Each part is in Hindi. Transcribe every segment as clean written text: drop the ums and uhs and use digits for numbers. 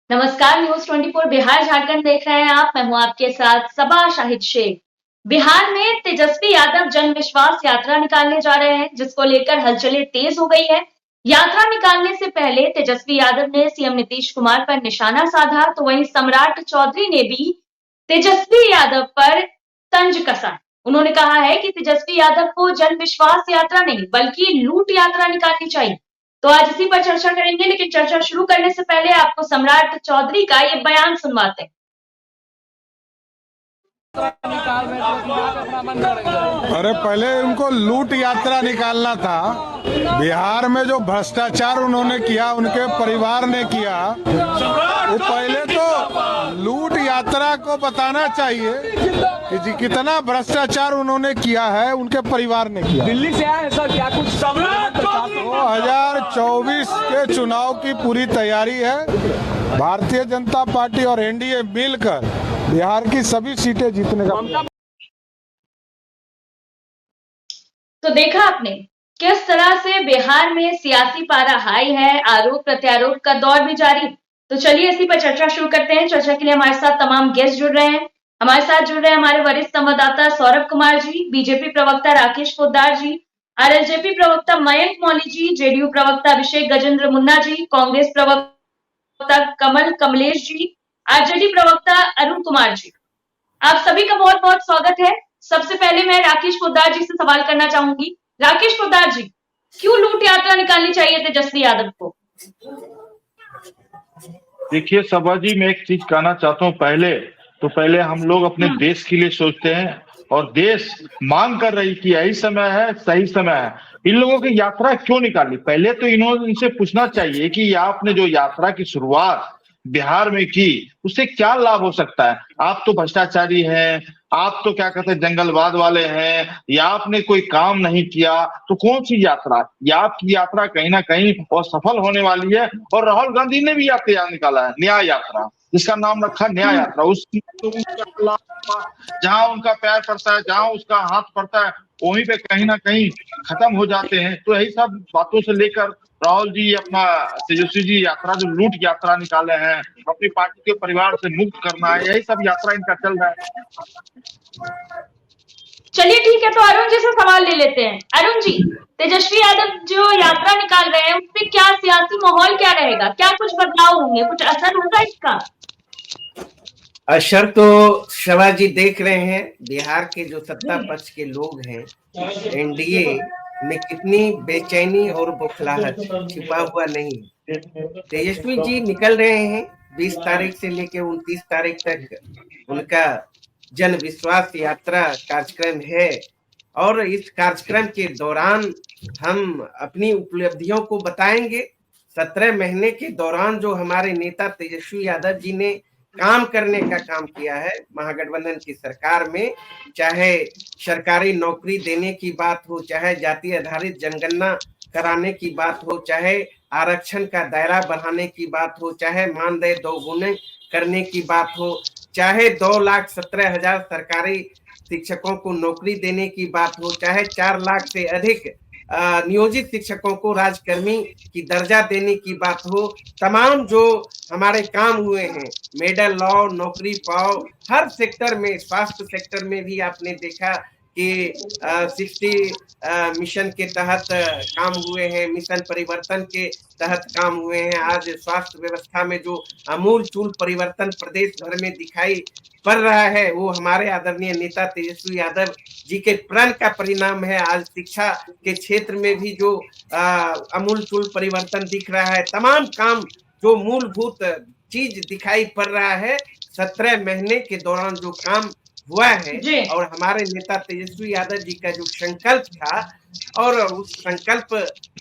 नमस्कार, न्यूज 24 बिहार झारखंड देख रहे हैं आप। मैं हूं आपके साथ सबा शाहिद शेख। बिहार में तेजस्वी यादव जन विश्वास यात्रा निकालने जा रहे हैं, जिसको लेकर हलचलें तेज हो गई है। यात्रा निकालने से पहले तेजस्वी यादव ने सीएम नीतीश कुमार पर निशाना साधा, तो वहीं सम्राट चौधरी ने भी तेजस्वी यादव पर तंज कसा। उन्होंने कहा है कि तेजस्वी यादव को जन विश्वास यात्रा नहीं बल्कि लूट यात्रा निकालनी चाहिए। तो आज इसी पर चर्चा करेंगे, लेकिन चर्चा शुरू करने से पहले आपको सम्राट चौधरी का ये बयान सुनवाते हैं। अरे पहले उनको लूट यात्रा निकालना था। बिहार में जो भ्रष्टाचार उन्होंने किया, उनके परिवार ने किया, वो पहले तो लूट यात्रा को बताना चाहिए कि जी कितना भ्रष्टाचार उन्होंने किया है, उनके परिवार ने किया। दिल्ली से आए हैं सर, क्या कुछ 2024 के चुनाव की पूरी तैयारी है। भारतीय जनता पार्टी और एनडीए मिलकर बिहार की सभी सीटें जीतने का। तो देखा आपने किस तरह से बिहार में सियासी पारा हाई है, आरोप प्रत्यारोप का दौर भी जारी। तो चलिए इसी पर चर्चा शुरू करते हैं। चर्चा के लिए हमारे साथ तमाम गेस्ट जुड़ रहे हैं। हमारे साथ जुड़ रहे हैं हमारे वरिष्ठ संवाददाता सौरभ कुमार जी, बीजेपी प्रवक्ता राकेश पोद्दार जी, आरएलजेपी प्रवक्ता मयंक मौली जी, जेडीयू प्रवक्ता अभिषेक गजेंद्र मुन्ना जी, कांग्रेस प्रवक्ता कमल कमलेश जी, आरजेडी प्रवक्ता अरुण कुमार जी। आप सभी का बहुत बहुत स्वागत है। सबसे पहले मैं राकेश पोद्दार जी से सवाल करना चाहूंगी। राकेश पोद्दार जी, क्यों लूट यात्रा निकालनी चाहिए तेजस्वी यादव को? देखिए सबा जी, मैं एक चीज कहना चाहता हूँ। पहले हम लोग अपने देश के लिए सोचते हैं, और देश मांग कर रही कि यही समय है, सही समय है। इन लोगों की यात्रा क्यों निकाली? पहले तो इनसे पूछना चाहिए कि आपने जो यात्रा की शुरुआत बिहार में की, उससे क्या लाभ हो सकता है। आप तो भ्रष्टाचारी हैं, आप तो क्या कहते हैं जंगलवाद वाले हैं, या आपने कोई काम नहीं किया, तो कौन सी यात्रा? या आपकी यात्रा कहीं ना कहीं और सफल होने वाली है। और राहुल गांधी ने भी यात्रा निकाला है, न्याय यात्रा, जिसका नाम रखा न्याय यात्रा। उसकी जहां उनका पैर पड़ता है, जहां उसका हाथ पड़ता है, वहीं पे कहीं ना कहीं खत्म हो जाते हैं। तो यही सब बातों से लेकर राहुल जी अपना तेजस्वी जी यात्रा, जो लूट यात्रा निकाले हैं, अपनी पार्टी के परिवार से मुक्त करना है, यही सब यात्रा इनका चल रहा है। चलिए ठीक है, तो अरुण जी से सवाल ले लेते हैं। अरुण जी, तेजस्वी यादव जो यात्रा निकाल रहे हैं, उससे क्या सियासी माहौल क्या रहेगा? क्या कुछ बदलाव होंगे? कुछ असर होगा इसका? असर तो शबा जी देख रहे हैं, बिहार के जो सत्ता पक्ष के लोग हैं, एनडीए में कितनी बेचैनी और बौखलाहट छिपा हुआ नहीं। तेजस्वी जी निकल रहे हैं 20 तारीख से लेकर 29 तारीख तक उनका जन विश्वास यात्रा कार्यक्रम है, और इस कार्यक्रम के दौरान हम अपनी उपलब्धियों को बताएंगे। 17 महीने के दौरान जो हमारे नेता तेजस्वी यादव जी ने काम करने का काम किया है महागठबंधन की सरकार में, चाहे सरकारी नौकरी देने की बात हो, चाहे जाति आधारित जनगणना कराने की बात हो, चाहे आरक्षण का दायरा बढ़ाने की बात हो, चाहे मानदेय दोगुने करने की बात हो, चाहे 2,17,000 सरकारी शिक्षकों को नौकरी देने की बात हो, चाहे 4 लाख से अधिक नियोजित शिक्षकों को राजकर्मी की दर्जा देने की बात हो। तमाम जो हमारे काम हुए हैं, मेडल लॉ, नौकरी पाओ, हर सेक्टर में, स्वास्थ्य सेक्टर में भी आपने देखा कि 60 मिशन के तहत काम हुए हैं, मिशन परिवर्तन के तहत काम हुए हैं। आज स्वास्थ्य व्यवस्था में जो आमूल चूल परिवर्तन प्रदेश भर में दिखाई पड़ रहा है, वो हमारे आदरणीय नेता तेजस्वी यादव जी के प्रण का परिणाम है। आज शिक्षा के क्षेत्र में भी जो आमूल चूल परिवर्तन दिख रहा है, तमाम काम जो मूलभूत चीज दिखाई पड़ रहा है, 17 महीने के दौरान जो काम हुआ है, और हमारे नेता तेजस्वी यादव जी का जो संकल्प था, और उस संकल्प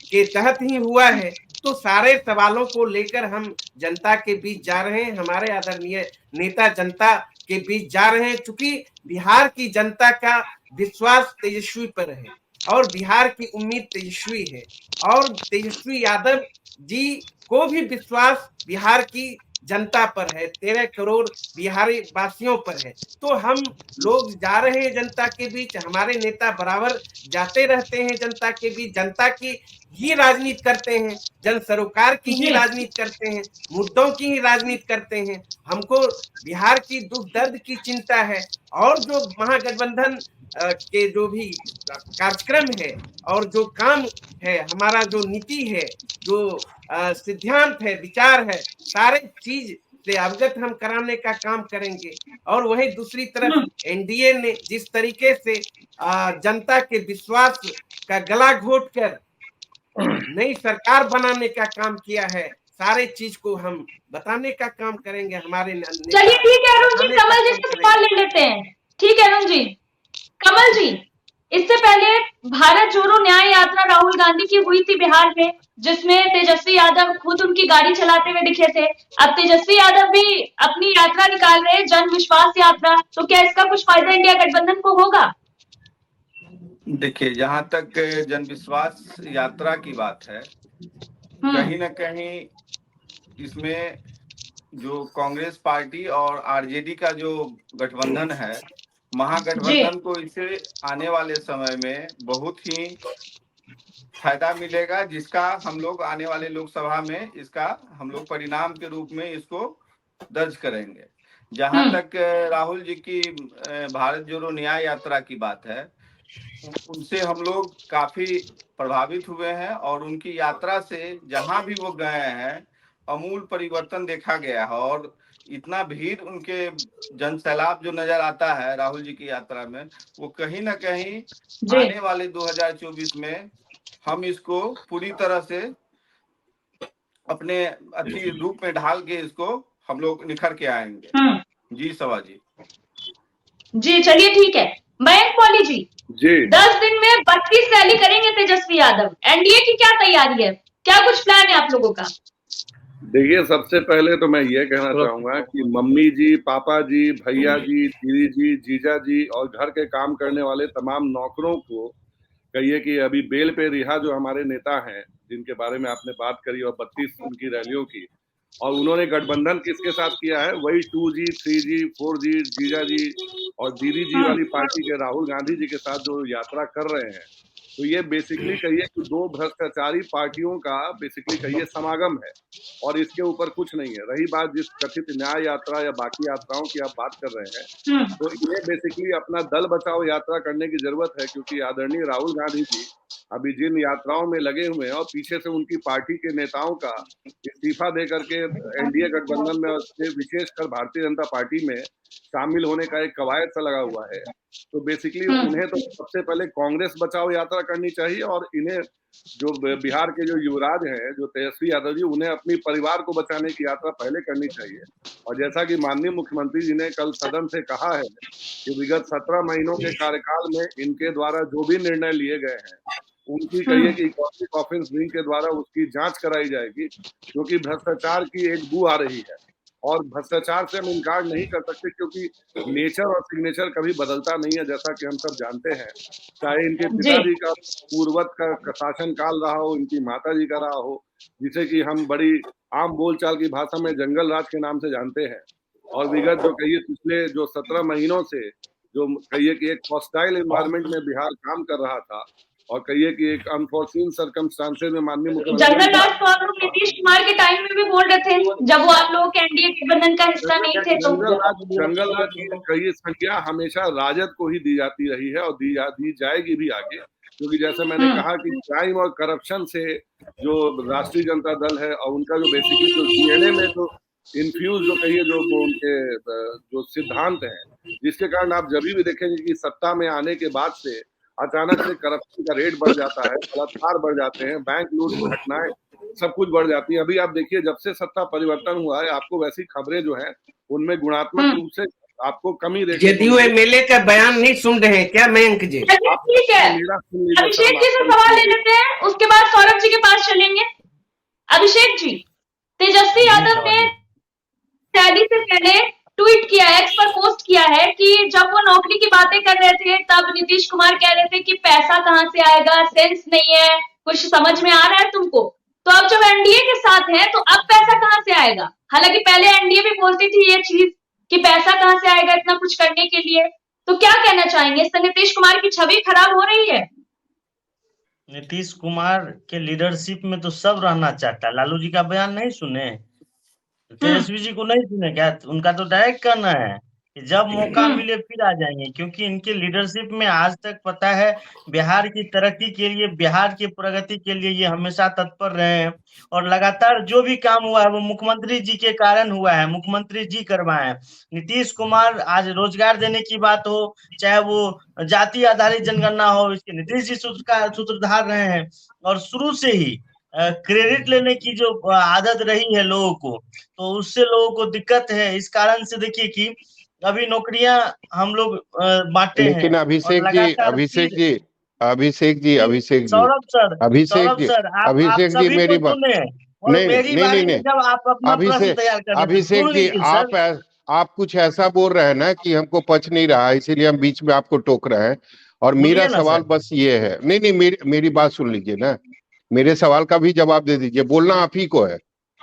के तहत ही हुआ है। तो सारे सवालों को लेकर हम जनता के बीच जा रहे हैं, हमारे आदरणीय नेता जनता के बीच जा रहे हैं। चूंकि बिहार की जनता का विश्वास तेजस्वी पर है, और बिहार की उम्मीद तेजस्वी है, और तेजस्वी यादव जी को भी विश्वास बिहार की जनता पर है, 13 करोड़ बिहारी वासियों पर है। तो हम लोग जा रहे हैं जनता के बीच, हमारे नेता बराबर जाते रहते हैं जनता के बीच, जनता की ही राजनीति करते हैं, जन सरोकार की ही जी राजनीति करते हैं, मुद्दों की ही राजनीति करते हैं। हमको बिहार की दुख दर्द की चिंता है, और जो महागठबंधन के जो भी कार्यक्रम है और जो काम है, हमारा जो नीति है, जो सिद्धांत है, विचार है, सारे चीज से अवगत हम कराने का काम करेंगे। और वहीं दूसरी तरफ एनडीए ने जिस तरीके से जनता के विश्वास का गला घोट कर नई सरकार बनाने का काम किया है, सारे चीज को हम बताने का काम करेंगे। हमारे चलिए ठीक है अरुण जी, कमल जी से सवाल ले लेते हैं। ठीक है अरुण जी, कमल जी, इससे पहले भारत जोड़ो न्याय यात्रा राहुल गांधी की हुई थी बिहार में, जिसमें तेजस्वी यादव खुद उनकी गाड़ी चलाते हुए दिखे थे। अब तेजस्वी यादव भी अपनी यात्रा निकाल रहे हैं, जन विश्वास यात्रा। तो क्या इसका कुछ फायदा इंडिया गठबंधन को होगा? देखिए, जहां तक जन विश्वास यात्रा की बात है, कहीं ना कहीं इसमें जो कांग्रेस पार्टी और आरजेडी का जो गठबंधन है, महागठबंधन को इसे आने वाले समय में बहुत ही फायदा मिलेगा, जिसका हम लोग आने वाले लोकसभा में इसका हम लोग परिणाम के रूप में इसको दर्ज करेंगे। जहां तक राहुल जी की भारत जोड़ो न्याय यात्रा की बात है, उनसे हम लोग काफी प्रभावित हुए हैं, और उनकी यात्रा से जहां भी वो गए हैं अमूल परिवर्तन देखा गया है। और इतना भीड़ उनके जन सैलाब जो नजर आता है राहुल जी की यात्रा में, वो कहीं ना कहीं आने वाले 2024 में हम इसको पूरी तरह से अपने अच्छी रूप में ढाल के इसको हम लोग निखर के आएंगे। जी सवा जी। चलिए ठीक है। मयंक मौली जी, 10 दिन में 32 रैली करेंगे तेजस्वी यादव। एनडीए की क्या तैयारी है, क्या कुछ प्लान है आप लोगों का? देखिए, सबसे पहले तो मैं ये कहना चाहूंगा कि मम्मी जी, पापा जी, भैया जी, दीदी जी, जीजा जी और घर के काम करने वाले तमाम नौकरों को कहिए कि अभी बेल पे रिहा जो हमारे नेता हैं, जिनके बारे में आपने बात करी, और 32 उनकी रैलियों की, और उन्होंने गठबंधन किसके साथ किया है, वही 2G, 3G, 4G, जीजा जी और दीदी जी वाली पार्टी के राहुल गांधी जी के साथ जो यात्रा कर रहे हैं। तो ये बेसिकली कहिए कि दो भ्रष्टाचारी पार्टियों का बेसिकली कहिए समागम है, और इसके ऊपर कुछ नहीं है। रही बात जिस कथित न्याय यात्रा या बाकी यात्राओं की आप बात कर रहे हैं, तो इन्हें बेसिकली अपना दल बचाओ यात्रा करने की जरूरत है, क्योंकि आदरणीय राहुल गांधी जी अभी जिन यात्राओं में लगे हुए हैं, और पीछे से उनकी पार्टी के नेताओं का इस्तीफा दे करके एनडीए गठबंधन में, विशेषकर भारतीय जनता पार्टी में शामिल होने का एक कवायद सा लगा हुआ है। तो बेसिकली उन्हें तो सबसे पहले कांग्रेस बचाओ यात्रा करनी चाहिए, और इन्हें जो बिहार के जो युवराज हैं, जो तेजस्वी यादव जी, उन्हें अपनी परिवार को बचाने की यात्रा पहले करनी चाहिए। और जैसा कि माननीय मुख्यमंत्री जी ने कल सदन से कहा है कि विगत 17 महीनों के कार्यकाल में इनके द्वारा जो भी निर्णय लिए गए हैं, उनकी कहिए कि इकोनॉमिक ऑफेंस विंग के द्वारा उसकी जांच कराई जाएगी, क्योंकि भ्रष्टाचार की एक बू आ रही है। और भ्रष्टाचार से हम इनकार नहीं कर सकते, क्योंकि नेचर और सिग्नेचर कभी बदलता नहीं है, जैसा कि हम सब जानते हैं। चाहे इनके पिताजी का पूर्वत का शासन काल रहा हो, इनकी माता जी का रहा हो, जिसे कि हम बड़ी आम बोलचाल की भाषा में जंगल राज के नाम से जानते हैं। और विगत जो कहिए पिछले जो 17 महीनों से जो कहिए कि एक हॉस्टाइल एनवायरनमेंट में बिहार काम कर रहा था, और कहिए कि एक अनफॉर्चून सर्कमस्टांसेस में माननीय मुख्यमंत्री जंगल राज तो आप लोग नीतीश कुमार के टाइम में भी बोल रहे थे, जब वो आप लोगों के एनडीए गठबंधन का हिस्सा नहीं थे। तो जंगल राज की कई संज्ञा हमेशा राजद को ही दी जाती रही है, और दी जाएगी भी आगे, क्योंकि जैसे मैंने कहा कि क्राइम और करप्शन से जो राष्ट्रीय जनता दल है, और उनका जो बेसिकली जो डीएनए में जो इन्फ्यूज जो कहिए जो उनके जो सिद्धांत है, जिसके कारण आप जब भी देखेंगे कि सत्ता में आने के बाद से अचानक से करप्शन का रेट बढ़ जाता है, बलात्कार बढ़ जाते हैं, बैंक लूट की घटनाएं सब कुछ बढ़ जाती है। अभी आप देखिए, जब से सत्ता परिवर्तन हुआ है, आपको वैसी खबरें जो है उनमें गुणात्मक रूप से आपको कमी देखने जदयू एमएलए का बयान नहीं सुन रहे हैं क्या मयंक जी? ठीक है, अभिषेक जी से सवाल ले लेते हैं, उसके बाद सौरभ जी के पास चलेंगे। अभिषेक जी, तेजस्वी यादव ने रैली से पहले ट्वीट किया है, एक्स पर पोस्ट किया है कि जब वो नौकरी की बातें कर रहे थे, तब नीतीश कुमार कह रहे थे कि पैसा कहां से आएगा, सेंस नहीं है, कुछ समझ में आ रहा है तुमको? तो अब जब एनडीए के साथ है, तो अब पैसा कहां से आएगा? हालांकि पहले एनडीए भी बोलती थी ये चीज कि पैसा कहां से आएगा इतना कुछ करने के लिए। तो क्या कहना चाहेंगे, इससे नीतीश कुमार की छवि खराब हो रही है? नीतीश कुमार के लीडरशिप में तो सब रहना चाहता है। लालू जी का बयान नहीं सुने? तेजस्वी जी को नहीं सुने क्या? उनका तो डायरेक्ट कहना है कि जब मौका मिले फिर आ जाएंगे, क्योंकि इनके लीडरशिप में आज तक पता है बिहार की तरक्की के लिए, बिहार की प्रगति के लिए ये हमेशा तत्पर रहे हैं। और लगातार जो भी काम हुआ है वो मुख्यमंत्री जी के कारण हुआ है, मुख्यमंत्री जी करवाए हैं। नीतीश कुमार आज रोजगार देने की बात हो, चाहे वो जाति आधारित जनगणना हो, इसके नीतीश जी सूत्रधार रहे हैं। और शुरू से ही क्रेडिट लेने की जो आदत रही है लोगों को, तो उससे लोगों को दिक्कत है। इस कारण से देखिए कि अभी नौकरियां हम लोग बांटे हैं। लेकिन अभिषेक जी सौरभ सर, अभिषेक जी सभी मेरी को बात सुने और नहीं मेरी नहीं बारी नहीं में जब आप अपना प्रश्न तैयार करें अभिषेक जी आप कुछ ऐसा बोल रहे हैं ना कि हमको पच नहीं रहा, इसीलिए हम बीच में आपको टोक रहे हैं। और मेरा सवाल बस ये है, नहीं मेरी बात सुन लीजिए ना, मेरे सवाल का भी जवाब दे दीजिए। बोलना आप ही को है,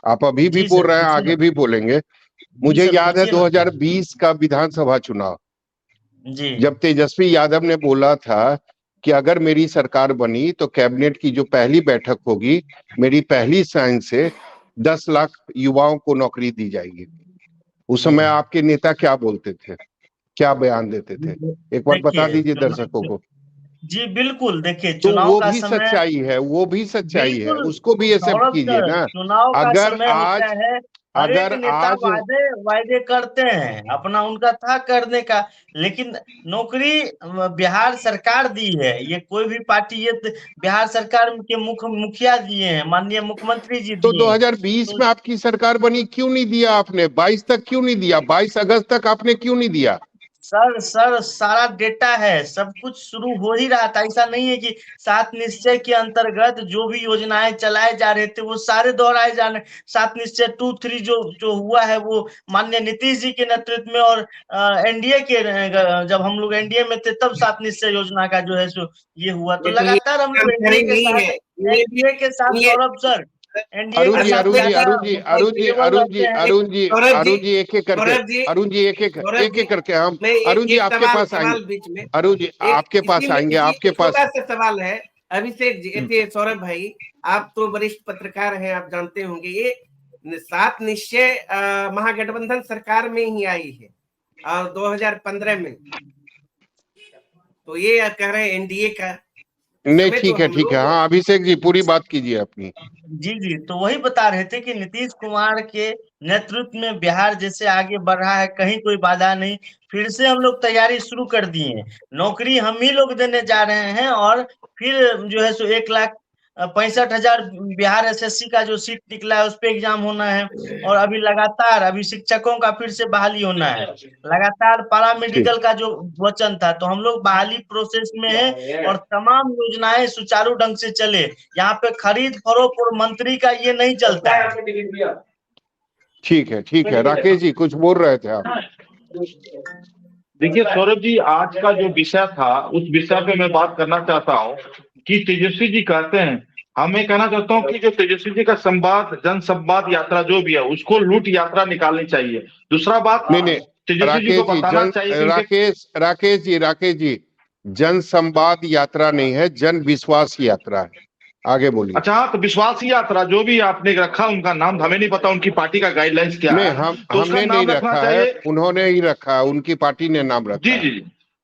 आप अभी भी बोल रहे हैं, आगे भी बोलेंगे। मुझे याद है 2020 का विधानसभा चुनाव, जब तेजस्वी यादव ने बोला था कि अगर मेरी सरकार बनी तो कैबिनेट की जो पहली बैठक होगी, मेरी पहली साइन से 10 लाख युवाओं को नौकरी दी जाएगी। उस समय आपके नेता क्या बोलते थे, क्या बयान देते थे? एक बार बता दीजिए दर्शकों को। जी बिल्कुल, देखिए तो चुनाव वो का भी समय, सच्चाई है, वो भी सच्चाई है, उसको भी एक्सेप्ट कीजिए ना। चुनाव का अगर समय आज होता है, हर एक नेता वायदे करते हैं, अपना उनका था करने का, लेकिन नौकरी बिहार सरकार दी है। ये कोई भी पार्टी, ये बिहार सरकार के मुखिया दिए हैं, माननीय मुख्यमंत्री जी तो दिए। 2020 में आपकी सरकार बनी, क्यों नहीं दिया आपने? 22 तक क्यों नहीं दिया? 22 अगस्त तक आपने क्यों नहीं दिया? सर सारा डेटा है, सब कुछ शुरू हो ही रहा था। ऐसा नहीं है कि 7 निश्चय के अंतर्गत जो भी योजनाएं चलाए जा रहे थे वो सारे दोहराए जा रहे। 7 निश्चय 2-3 जो हुआ है वो माननीय नीतीश जी के नेतृत्व में, और एनडीए के, जब हम लोग एनडीए में थे तब 7 निश्चय योजना का जो है सो ये हुआ। तो लगातार हम लोग एनडीए के साथ सौरभ सर, अरुण जी एक एक करके हम अरुण जी आपके पास आएंगे। अरुण जी आपके पास आएंगे, आपके पास सवाल है। अभिषेक जी, सौरभ भाई, आप तो वरिष्ठ पत्रकार हैं, आप जानते होंगे ये 7 निश्चय महागठबंधन सरकार में ही आई है और 2015 में, तो ये कह रहे हैं एनडीए का नहीं। ठीक है हाँ अभिषेक जी पूरी बात कीजिए अपनी। जी, तो वही बता रहे थे कि नीतीश कुमार के नेतृत्व में बिहार जैसे आगे बढ़ रहा है, कहीं कोई बाधा नहीं। फिर से हम लोग तैयारी शुरू कर दिए हैं, नौकरी हम ही लोग देने जा रहे हैं। और फिर जो है सो 1,65,000 बिहार एसएससी का जो सीट निकला है उस पे एग्जाम होना है। और अभी लगातार अभी शिक्षकों का फिर से बहाली होना है, लगातार पारा मेडिकल का जो वचन था, तो हम लोग बहाली प्रोसेस में है और तमाम योजनाएं सुचारू ढंग से चले। यहाँ पे खरीद फरोख्त और मंत्री का ये नहीं चलता है। ठीक है राकेश जी कुछ बोल रहे थे आप। देखिए सौरभ जी, आज का जो विषय था उस विषय पे मैं बात करना चाहता हूँ कि तेजस्वी जी कहते हैं, हमें कहना चाहता हूँ कि जो तेजस्वी जी का संवाद, जन संवाद यात्रा जो भी है उसको लूट यात्रा निकालनी चाहिए। दूसरा बात, नहीं राकेश जी जन संवाद यात्रा नहीं है, जन विश्वास यात्रा है। आगे बोलिए। अच्छा हाँ, तो विश्वास यात्रा जो भी आपने रखा, उनका नाम हमें नहीं पता, उनकी पार्टी का गाइडलाइंस क्या है। हमने नहीं रखा है, उन्होंने ही रखा, उनकी पार्टी ने नाम रखा।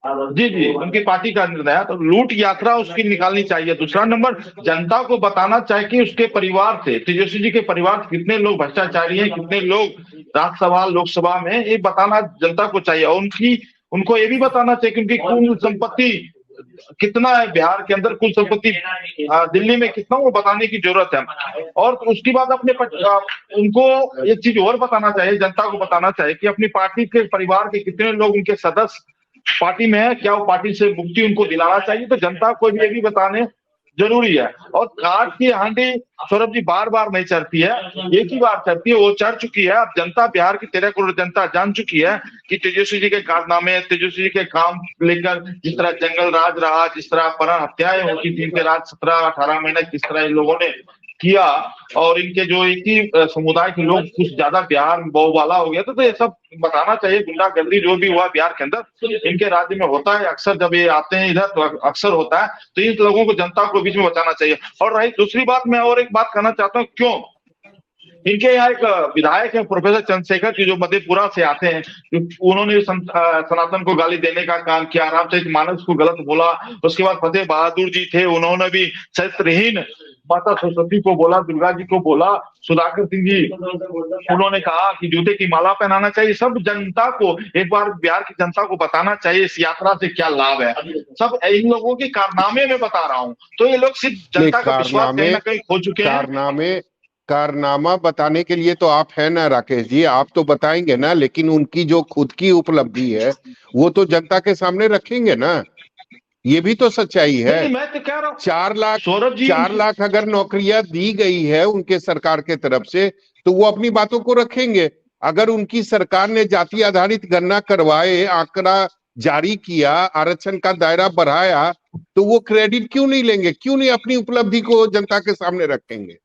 जी, उनकी पार्टी का निर्णय। तो लूट यात्रा उसकी निकालनी चाहिए। दूसरा नंबर, जनता को बताना चाहिए कि उसके परिवार से, तेजस्वी जी के परिवार से कितने लोग भ्रष्टाचारी हैं, कितने लोग राज्यसभा लोकसभा में, ये बताना जनता को चाहिए। और उनको ये भी बताना चाहिए कि उनकी कुल संपत्ति कितना है, बिहार के अंदर कुल संपत्ति दिल्ली में कितना, वो बताने की जरूरत है। और उसके बाद उनको एक चीज और बताना चाहिए, जनता को बताना चाहिए कि अपनी पार्टी के परिवार के कितने लोग उनके सदस्य पार्टी में है, क्या वो पार्टी से मुक्ति उनको दिलाना चाहिए। तो जनता को भी ये भी बताने जरूरी है। और काट की हांडी सौरभ जी बार बार नहीं चढ़ती है, एक ही बार चढ़ती है, वो चढ़ चुकी है। अब जनता, बिहार की 13 करोड़ जनता जान चुकी है कि तेजस्वी जी के कारनामे, तेजस्वी जी के काम लेकर, जिस तरह जंगल राज रहा, जिस तरह अपहरण हत्याएं होती थी इनके राज 17-18 महीने, किस तरह इन लोगों ने किया और इनके जो एक ही समुदाय के लोग कुछ ज्यादा बिहार में बोलबाला हो गया तो ये सब बताना चाहिए। गुंडागर्दी जो भी हुआ बिहार के अंदर इनके राज्य में होता है, अक्सर जब ये आते हैं इधर तो अक्सर होता है, तो इन लोगों को जनता को बीच में बचाना चाहिए। और रही दूसरी बात, मैं और एक बात कहना चाहता हूँ, क्यों इनके यहाँ एक विधायक है प्रोफेसर चंद्रशेखर जी जो मधेपुरा से आते हैं, उन्होंने सनातन को गाली देने का काम किया, रामचरितमानस को गलत बोला। उसके बाद फतेह बहादुर जी थे, उन्होंने भी चरित्रहीन माता सरस्वती को बोला, दुर्गा जी को बोला। सुधाकर सिंह जी उन्होंने कहा कि जूते की माला पहनाना चाहिए। सब जनता को एक बार बिहार की जनता को बताना चाहिए इस यात्रा से क्या लाभ है। सब इन लोगों के कारनामे में बता रहा हूँ, तो ये लोग सिर्फ जनता का विश्वास कहीं ना कहीं खो चुके हैं। कारनामा बताने के लिए तो आप है ना राकेश जी, आप तो बताएंगे ना, लेकिन उनकी जो खुद की उपलब्धि है वो तो जनता के सामने रखेंगे ना, ये भी तो सच्चाई है। मैं तो कह रहा हूँ 4 लाख अगर नौकरियां दी गई है उनके सरकार के तरफ से तो वो अपनी बातों को रखेंगे। अगर उनकी सरकार ने जाति आधारित गणना करवाए, आंकड़ा जारी किया, आरक्षण का दायरा बढ़ाया, तो वो क्रेडिट क्यों नहीं लेंगे, क्यों नहीं अपनी उपलब्धि को जनता के सामने रखेंगे?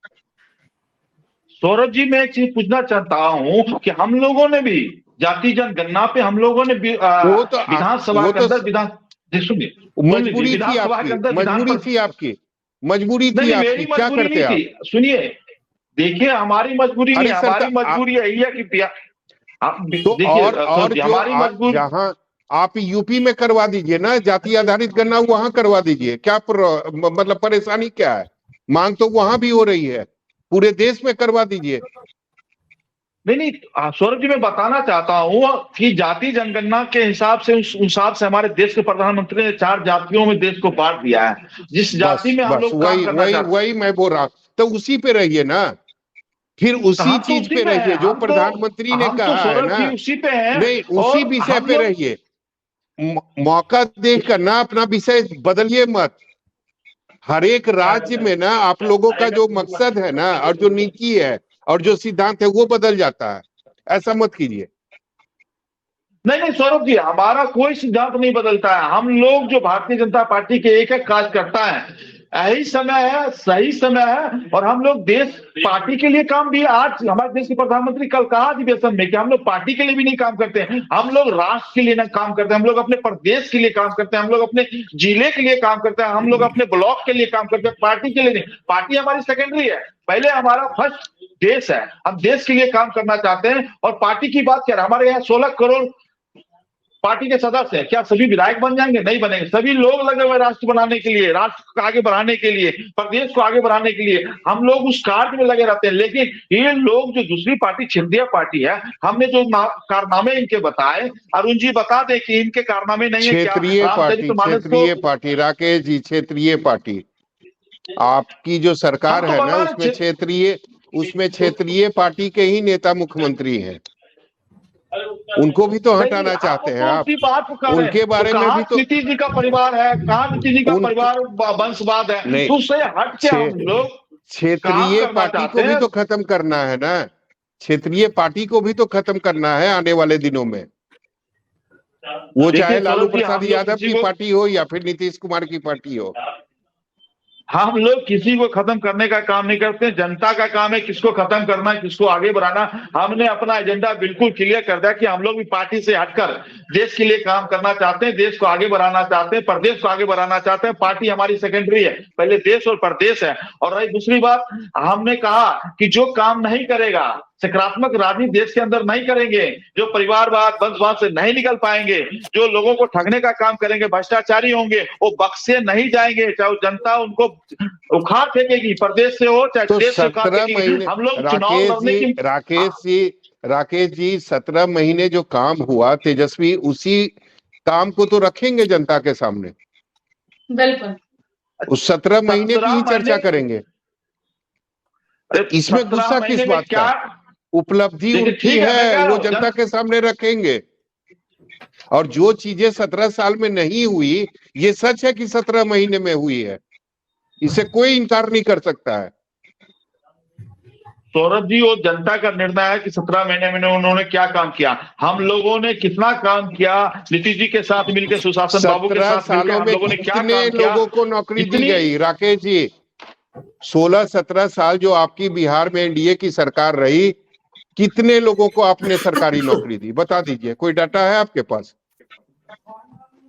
सौरभ जी, मैं एक चीज पूछना चाहता हूँ कि हम लोगों ने भी जाति जनगणना पे हम लोगों ने विधानसभा के अंदर सुनिए, मजबूरी थी आपकी, मजबूरी थी आपकी, क्या करते आप? सुनिए, देखिए हमारी मजबूरी नहीं, हमारी मजबूरी यही है कि हमारी मजबूरी जहाँ आप यूपी में करवा दीजिए ना जाति आधारित गणना, वहां करवा दीजिए, क्या मतलब परेशानी क्या है? मांग तो वहां भी हो रही है, पूरे देश में करवा दीजिए। नहीं सौरभ जी, मैं बताना चाहता हूँ कि जाति जनगणना के हिसाब से उस हिसाब से हमारे देश के प्रधानमंत्री ने 4 जातियों में देश को बांट दिया है। जिस जाति में हम लोग वही मैं बोल रहा, तो उसी पे रहिए ना, फिर उसी चीज पे रहिए जो प्रधानमंत्री ने कहा है ना, उसी पे है, नहीं उसी विषय पे रहिए। मौका देखकर ना अपना विषय बदलिए मत। हर एक राज्य में ना आप लोगों का जो मकसद है ना और जो नीति है और जो सिद्धांत है वो बदल जाता है, ऐसा मत कीजिए। नहीं सौरभ जी, हमारा कोई सिद्धांत नहीं बदलता है। हम लोग जो भारतीय जनता पार्टी के एक कार्यकर्ता है, यही समय है, सही समय है, और हम लोग देश पार्टी के लिए काम भी, आज हमारे देश के प्रधानमंत्री कल कहा अधिवेशन में कि हम लोग पार्टी के लिए भी नहीं काम करते हैं, हम लोग राष्ट्र के लिए ना काम करते हैं, हम लोग अपने प्रदेश के लिए काम करते हैं, हम लोग अपने जिले के लिए काम करते हैं, हम लोग अपने ब्लॉक के लिए काम करते हैं, पार्टी के लिए नहीं। पार्टी हमारी सेकेंडरी है, पहले हमारा फर्स्ट देश है, हम देश के लिए काम करना चाहते हैं। और पार्टी की बात कर, हमारे यहाँ 16 करोड़ पार्टी के सदस्य हैं, क्या सभी विधायक बन जाएंगे? नहीं बनेंगे। सभी लोग लगे हुए राष्ट्र बनाने के लिए, राष्ट्र को आगे बढ़ाने के लिए, प्रदेश को आगे बढ़ाने के लिए, हम लोग उस कार्य में लगे रहते हैं। लेकिन ये लोग जो दूसरी पार्टी छिंदिया पार्टी है, हमने जो कारनामे इनके बताए, अरुण जी बता दे कि इनके कारनामे नहीं है। क्षेत्रीय पार्टी राकेश जी, क्षेत्रीय पार्टी आपकी जो सरकार है ना उसमें क्षेत्रीय पार्टी के ही नेता मुख्यमंत्री हैं, उनको भी तो हटाना चाहते हैं आप। उनके बारे में भी तो नीतीश जी का परिवार है, कहाँ नीतीश जी का परिवार वंशवाद है, तो उससे हट के हम लोग क्षेत्रीय पार्टी को भी तो खत्म करना है ना, क्षेत्रीय पार्टी को भी तो खत्म करना है आने वाले दिनों में। वो चाहे लालू प्रसाद यादव की पार्टी हो या फिर नीतीश कुमार की पार्टी हो, हम लोग किसी को खत्म करने का काम नहीं करते। जनता का काम है किसको खत्म करना है, किसको आगे बढ़ाना। हमने अपना एजेंडा बिल्कुल क्लियर कर दिया कि हम लोग भी पार्टी से हटकर देश के लिए काम करना चाहते हैं, देश को आगे बढ़ाना चाहते हैं, प्रदेश को आगे बढ़ाना चाहते हैं। पार्टी हमारी सेकेंडरी है, पहले देश और प्रदेश है। और रही दूसरी बात, हमने कहा कि जो काम नहीं करेगा, सकारात्मक राजनीति देश के अंदर नहीं करेंगे, जो परिवारवाद वंशवाद से नहीं निकल पाएंगे, जो लोगों को ठगने का काम करेंगे, भ्रष्टाचारी होंगे, वो बख्शे नहीं जाएंगे, चाहे जनता उनको उखाड़ फेंकेगी, प्रदेश से हो चाहे तो देश से। 17 महीने हम लोग चुनाव लड़ने की राकेश जी 17 महीने जो काम हुआ तेजस्वी, उसी काम को तो रखेंगे जनता के सामने। बिल्कुल, उस 17 महीने की ही चर्चा करेंगे। इसमें गुस्सा किस बात का? उपलब्धि उनकी है, वो जनता के सामने रखेंगे। और जो चीजें 17 साल में नहीं हुई, ये सच है कि 17 महीने में हुई है, इसे कोई इनकार नहीं कर सकता है। सौरभ जी, वो जनता का निर्णय है कि 17 महीने में उन्होंने क्या काम किया। हम लोगों ने कितना काम किया, नीतीश जी के साथ मिलकर, सुशासन बाबू के साथ मिलकर हम लोगों ने क्या काम किया। लोगों को नौकरी दी गई राकेश जी, 16-17 साल जो आपकी बिहार में एनडीए की सरकार रही, कितने लोगों को आपने सरकारी नौकरी दी, बता दीजिए, कोई डाटा है आपके पास?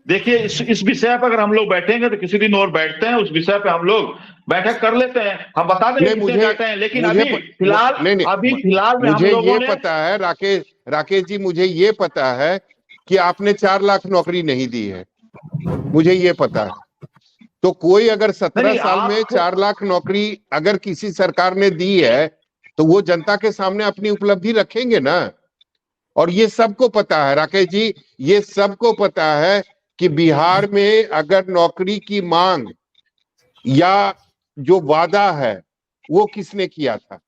देखिए इस विषय पर अगर हम लोग बैठेंगे तो किसी दिन और बैठते हैं, उस विषय पे हम लोग बैठक कर लेते हैं, हम बता देंगे किसे जाते हैं। लेकिन अभी फिलहाल में मुझे ये पता है राकेश जी, मुझे ये पता है कि आपने 4 लाख नौकरी नहीं दी है, मुझे ये पता है। तो कोई अगर 17 साल में 4 लाख नौकरी अगर किसी सरकार ने दी है तो वो जनता के सामने अपनी उपलब्धि रखेंगे ना। और ये सबको पता है राकेश जी, ये सबको पता है कि बिहार में अगर नौकरी की मांग या जो वादा है वो किसने किया था,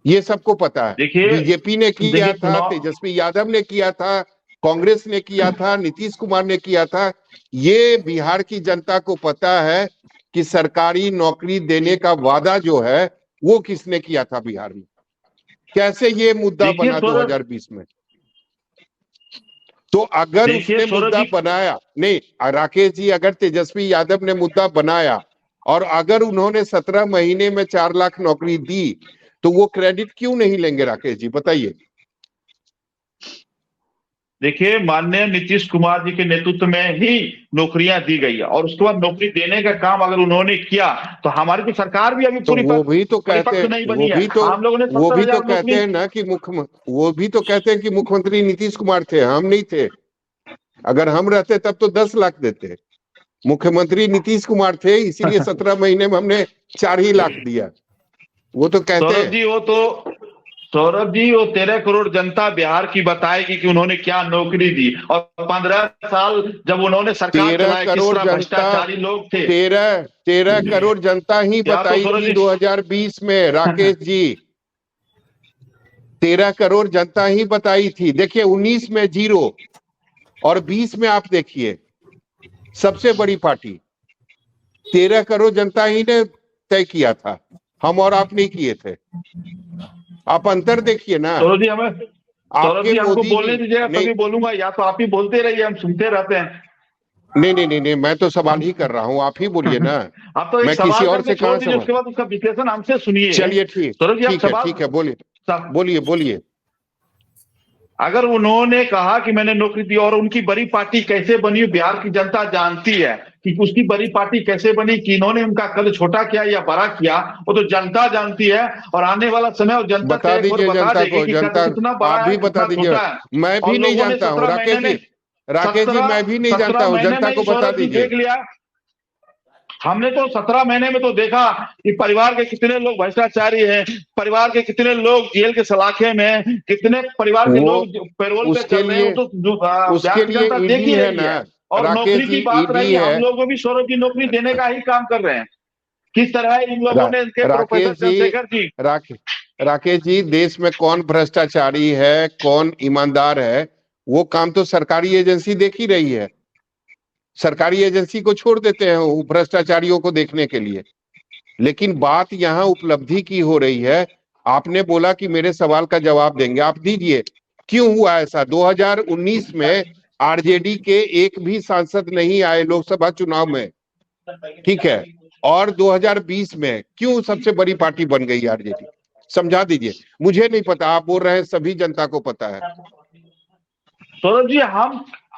ये सबको पता है। बीजेपी ने किया था, तेजस्वी यादव ने किया था, कांग्रेस ने किया था, नीतीश कुमार ने किया था। ये बिहार की जनता को पता है कि सरकारी नौकरी देने का वादा जो है वो किसने किया था बिहार में। कैसे ये मुद्दा बना 2020 में? तो अगर उसने मुद्दा बनाया, नहीं राकेश जी, अगर तेजस्वी यादव ने मुद्दा बनाया और अगर उन्होंने 17 महीने में 4 लाख नौकरी दी तो वो क्रेडिट क्यों नहीं लेंगे राकेश जी, बताइए। देखिए माननीय नीतीश कुमार जी के नेतृत्व में ही नौकरियां दी गई है और उसके बाद नौकरी देने का काम अगर उन्होंने किया तो हमारी तो सरकार भी अभी पूरी वो भी तो कहते हैं, हम लोगों ने वो भी तो कहते हैं ना कि वो भी तो कहते हैं कि मुख्यमंत्री नीतीश कुमार थे, हम नहीं थे। अगर हम रहते तब तो 10 लाख देते। मुख्यमंत्री नीतीश कुमार थे, इसीलिए 17 महीने में हमने 4 ही लाख दिया। वो तो कहते हैं सौरभ जी, वो 13 करोड़ जनता बिहार की बताएगी कि उन्होंने क्या नौकरी दी। और 15 साल जब उन्होंने सरकार चलाई, किस तरह भ्रष्टाचारी लोग थे। 13 करोड़ जनता ही बताई थी 2020 में राकेश जी, 13 करोड़ जनता ही बताई थी। देखिए 19 में 0 और 20 में आप देखिए सबसे बड़ी पार्टी 13 करोड़ जनता ही ने तय किया था, हम और आप नहीं किए थे। आप अंतर देखिए ना। सौरभ जी हमको बोलने दीजिए, कभी बोलूंगा, या तो आप ही बोलते रहिए, हम सुनते रहते हैं। नहीं, मैं तो सवाल ही कर रहा हूँ, आप ही बोलिए ना। आप तो मैं किसी और से कहां से, उसके बाद उसका विश्लेषण हमसे सुनिए। चलिए ठीक है, बोलिए। अगर उन्होंने कहा कि मैंने नौकरी दी और उनकी बड़ी पार्टी कैसे बनी बिहार की जनता जानती है कि उसकी बड़ी पार्टी कैसे बनी, कि इन्होंने उनका कद छोटा किया या बड़ा किया, वो तो जनता जानती है। और आने वाला समय और जनता बता दीजिए जनता को, जनता आप भी बता दीजिए। मैं भी नहीं जानता हूँ राकेश जी, मैं भी नहीं जानता हूँ, जनता को बता दीजिए। देख लिया हमने तो 17 महीने में तो देखा कि परिवार के कितने लोग भ्रष्टाचारी हैं, परिवार के कितने लोग जेल के सलाखे में, कितने परिवार के लोग पैरोल पे चल रहे हैं। तो उसके लिए ईडी है ना। और नौकरी की बात रही है, हम लोगों को भी सौरभ की नौकरी देने का ही काम कर रहे हैं। किस तरह इन लोगों ने राकेश जी, देश में कौन भ्रष्टाचारी है, कौन ईमानदार है, वो काम तो सरकारी एजेंसी देख ही रही है। सरकारी एजेंसी को छोड़ देते हैं भ्रष्टाचारियों को देखने के लिए। लेकिन बात यहाँ उपलब्धि की हो रही है। आपने बोला कि मेरे सवाल का जवाब देंगे, आप दीजिए। क्यों हुआ ऐसा? 2019 में आरजेडी के एक भी सांसद नहीं आए लोकसभा चुनाव में, ठीक है, और 2020 में क्यों सबसे बड़ी पार्टी बन गई आरजेडी? समझा दीजिए। मुझे नहीं पता, आप बोल रहे हैं सभी जनता को पता है। सौरभ जी,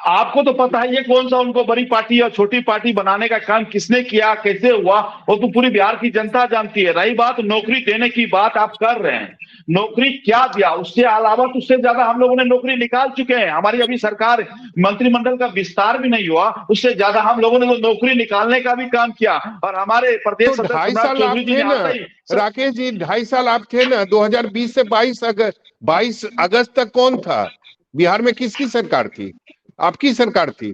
आपको तो पता है ये कौन सा उनको बड़ी पार्टी और छोटी पार्टी बनाने का काम किसने किया, कैसे हुआ, वो तो पूरी बिहार की जनता जानती है। रही बात नौकरी देने की बात आप कर रहे हैं, नौकरी क्या दिया, उससे अलावा तो उससे ज्यादा हम लोगों ने नौकरी निकाल चुके हैं। हमारी अभी सरकार मंत्रिमंडल का विस्तार भी नहीं हुआ, उससे ज्यादा हम लोगों ने तो नौकरी निकालने का भी काम किया। और हमारे प्रदेश तो 2.5 साल आप थे ना राकेश जी, 2.5 साल आप थे ना। 2020 से 22 अगस्त तक कौन था बिहार में? किसकी सरकार थी? आपकी सरकार थी।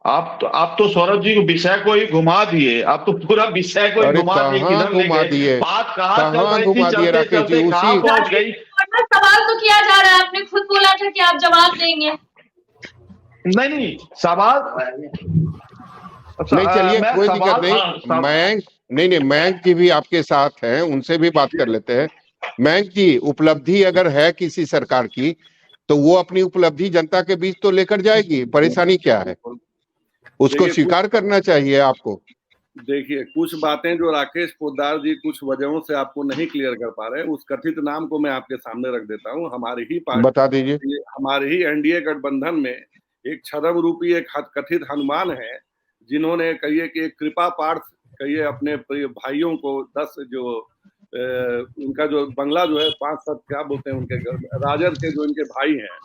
आप तो सौरभ जी विषय को ही घुमा दिए, आप तो पूरा विषय को ही घुमा दिए। बात कहाँ घुमा दिए राकेश जी? उसी पहुंच गई। सवाल तो किया जा रहा है, आपने खुद बोला था कि आप जवाब देंगे। नहीं सवाल नहीं, चलिए कोई दिक्कत नहीं। मयंक जी भी आपके साथ हैं, उनसे भी बात कर लेते हैं। मयंक जी, उपलब्धि अगर है किसी सरकार की तो वो अपनी उपलब्धि जनता के बीच तो लेकर जाएगी, परेशानी क्या है? उसको स्वीकार करना चाहिए आपको। देखिए, कुछ बातें जो राकेश पोद्दार जी कुछ वजहों से आपको नहीं क्लियर कर पा रहे हैं, उस कथित नाम को मैं आपके सामने रख देता हूँ। हमारी ही पार्टी, बता दीजिए। हमारे ही एनडीए गठबंधन में एक छद्म रूपी एक कथित हनुमान है, जिन्होंने कहिए कि एक कृपा पाठ कहिए अपने भाइयों को 10 जो उनका जो बंगला जो है 5-7 क्या बोलते हैं उनके राजद के जो इनके भाई हैं,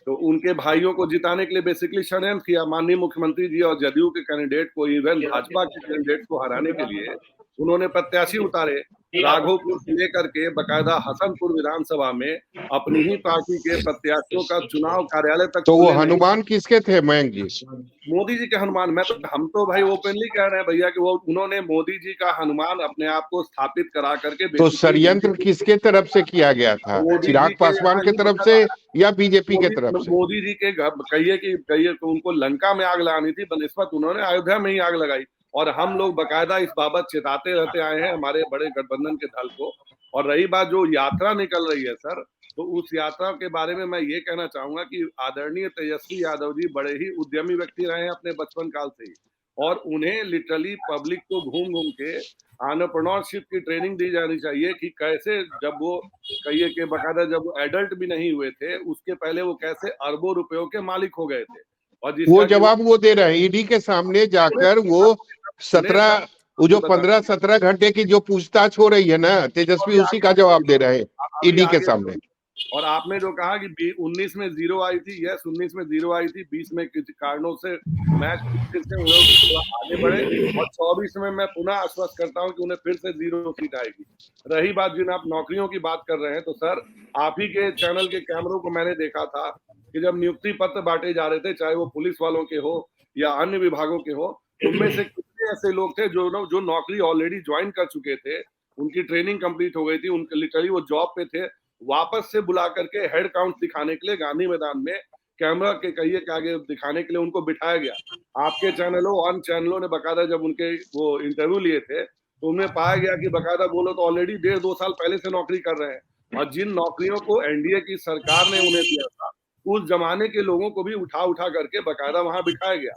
तो उनके भाइयों को जिताने के लिए बेसिकली षड्यंत्र किया माननीय मुख्यमंत्री जी और जदयू के कैंडिडेट को, इवन भाजपा के कैंडिडेट को हराने के लिए उन्होंने प्रत्याशी उतारे। राघोपुर से लेकर के बकायदा हसनपुर विधानसभा में अपनी ही पार्टी के प्रत्याशियों का चुनाव कार्यालय तक। तो वो हनुमान किसके थे मयंक जी? मोदी जी के हनुमान। हम तो भाई ओपनली कह रहे हैं भैया कि वो उन्होंने मोदी जी का हनुमान अपने आप को स्थापित करा करके। तो षड्यंत्र किसके तरफ से किया गया था? चिराग पासवान की तरफ से या बीजेपी के तरफ से? मोदी जी के कहिए तो उनको लंका में आग लगानी थी, बनिस्बत उन्होंने अयोध्या में ही आग लगाई। और हम लोग बकायदा इस बाबत चेताते रहते आए हैं हमारे बड़े गठबंधन के दल को। और रही बात जो यात्रा निकल रही है सर, तो उस यात्रा के बारे में मैं ये कहना चाहूंगा कि आदरणीय तेजस्वी यादव जी बड़े ही उद्यमी व्यक्ति रहे हैं अपने बचपन काल से ही, और उन्हें लिटरली पब्लिक को घूम घूम के एंटरप्रेन्योरशिप की ट्रेनिंग दी जानी चाहिए कि कैसे, जब वो कहिए कि बकायदा जब वो एडल्ट भी नहीं हुए थे उसके पहले वो कैसे अरबों रुपयों के मालिक हो गए थे। और वो जवाब वो दे रहे हैं ईडी के सामने जाकर। वो 17 वो जो 15-17 घंटे की जो पूछताछ हो रही है ना, तेजस्वी उसी का जवाब दे रहे हैं ईडी के सामने। और आपने जो कहा कि 19 में 0 आई थी, यस 19 में 0 आई थी, 20 में किसी कारणों से मैच फिर से आगे बढ़े, और 24 में मैं पुनः आश्वस्त करता हूं कि उन्हें फिर से 0 सीट आएगी। रही बात जिन आप नौकरियों की बात कर रहे हैं, तो सर आप ही के चैनल के कैमरों को मैंने देखा था कि जब नियुक्ति पत्र बांटे जा रहे थे, चाहे वो पुलिस वालों के हो या अन्य विभागों के हो, उनमें से कितने ऐसे लोग थे जो नौकरी ऑलरेडी ज्वाइन कर चुके थे, उनकी ट्रेनिंग कंप्लीट हो गई थी, उनके लिटरली वो जॉब पे थे, वापस से बुला करके हेड काउंट दिखाने के लिए गांधी मैदान में कैमरा के कहिए के आगे दिखाने के लिए उनको बिठाया गया। आपके चैनलों अन्य चैनलों ने बकायदा जब उनके वो इंटरव्यू लिए थे तो उनमें पाया गया कि बकायदा वो लोग तो ऑलरेडी 1.5-2 साल पहले से नौकरी कर रहे हैं, और जिन नौकरियों को एनडीए की सरकार ने उन्हें दिया था उस जमाने के लोगों को भी उठा उठा करके बकायदा वहां बिठाया गया।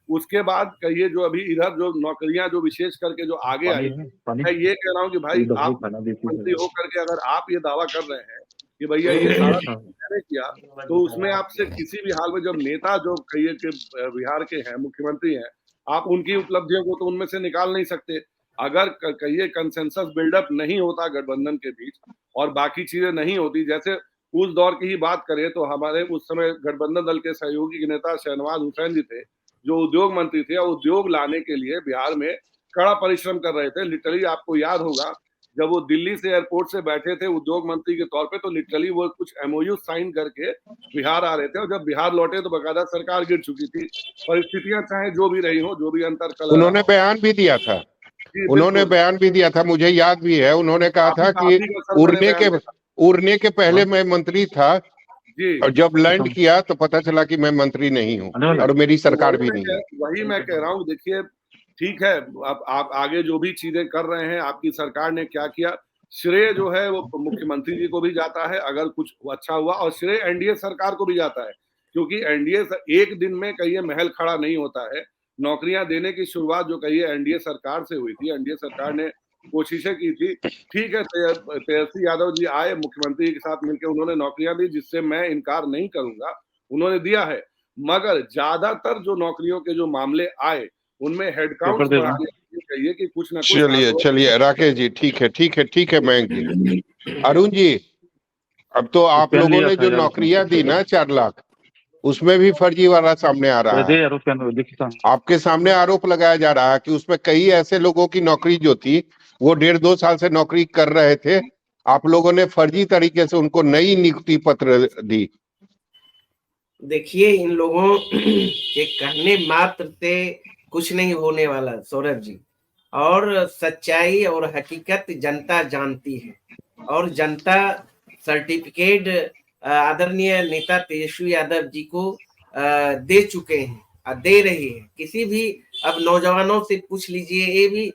उसके बाद कहिए जो अभी इधर जो नौकरियां जो विशेष करके जो आगे आई, मैं ये कह रहा हूँ कि भाई आप मंत्री होकर के अगर आप ये दावा कर रहे हैं कि भैया ये सारा मैंने किया, तो उसमें आपसे किसी भी हाल में जब नेता जो कहिए कि बिहार के हैं मुख्यमंत्री हैं, आप उनकी उपलब्धियों को तो उनमें से निकाल नहीं सकते। अगर कहिए कंसेंसस बिल्डअप नहीं होता गठबंधन के बीच और बाकी चीजें नहीं होती, जैसे उस दौर की ही बात करें तो हमारे उस समय गठबंधन दल के सहयोगी नेता शहनवाज हुसैन जी थे जो उद्योग मंत्री थे, और उद्योग लाने के लिए बिहार में कड़ा परिश्रम कर रहे थे। लिटरली आपको याद होगा जब वो दिल्ली से एयरपोर्ट से बैठे थे उद्योग मंत्री के तौर पे, तो लिटरली वो कुछ एमओयू साइन करके बिहार आ रहे थे, और जब बिहार लौटे तो बकायदा सरकार गिर चुकी थी। परिस्थितियां चाहे जो भी रही हो, जो भी अंतर कल, उन्होंने बयान भी दिया था, उन्होंने बयान भी दिया था, मुझे याद भी है। उन्होंने कहा था कि उड़ने के पहले मैं मंत्री था, और जब लैंड किया तो पता चला कि मैं मंत्री नहीं हूँ और मेरी सरकार भी नहीं है। वही मैं कह रहा हूँ, देखिए ठीक है, आप आगे जो भी चीजें कर रहे हैं, आपकी सरकार ने क्या किया, श्रेय जो है वो मुख्यमंत्री जी को भी जाता है अगर कुछ अच्छा हुआ, और श्रेय एनडीए सरकार को भी जाता है, क्योंकि एनडीए एक दिन में कहिए महल खड़ा नहीं होता है। नौकरियां देने की शुरुआत जो कहिए एनडीए सरकार से हुई थी, एनडीए सरकार ने कोशिशें की थी। ठीक है, तेजस्वी यादव जी आए मुख्यमंत्री के साथ मिलकर, उन्होंने नौकरियां दी, जिससे मैं इनकार नहीं करूंगा, उन्होंने दिया है, मगर ज्यादातर जो नौकरियों के जो मामले आए उनमें हेडकाउंट कहिए कि कुछ ना कुछ। चलिए राकेश जी, ठीक है मयंक जी। अरुण जी, अब तो आप लोगों ने जो नौकरियां दी ना 4 लाख, उसमें भी फर्जीवाड़ा सामने आ रहा है। आपके सामने आरोप लगाया जा रहा है कि उसमें कई ऐसे लोगों की नौकरी जो थी वो 1.5-2 साल से नौकरी कर रहे थे, आप लोगों ने फर्जी तरीके से उनको नई नियुक्ति पत्र दी। देखिए, इन लोगों के कहने मात्र से कुछ नहीं होने वाला सौरभ जी, और सच्चाई और हकीकत जनता जानती है, और जनता सर्टिफिकेट आदरणीय नेता तेजस्वी यादव जी को दे चुके हैं, दे रही है। किसी भी अब नौजवानों से पूछ लीजिए, ये भी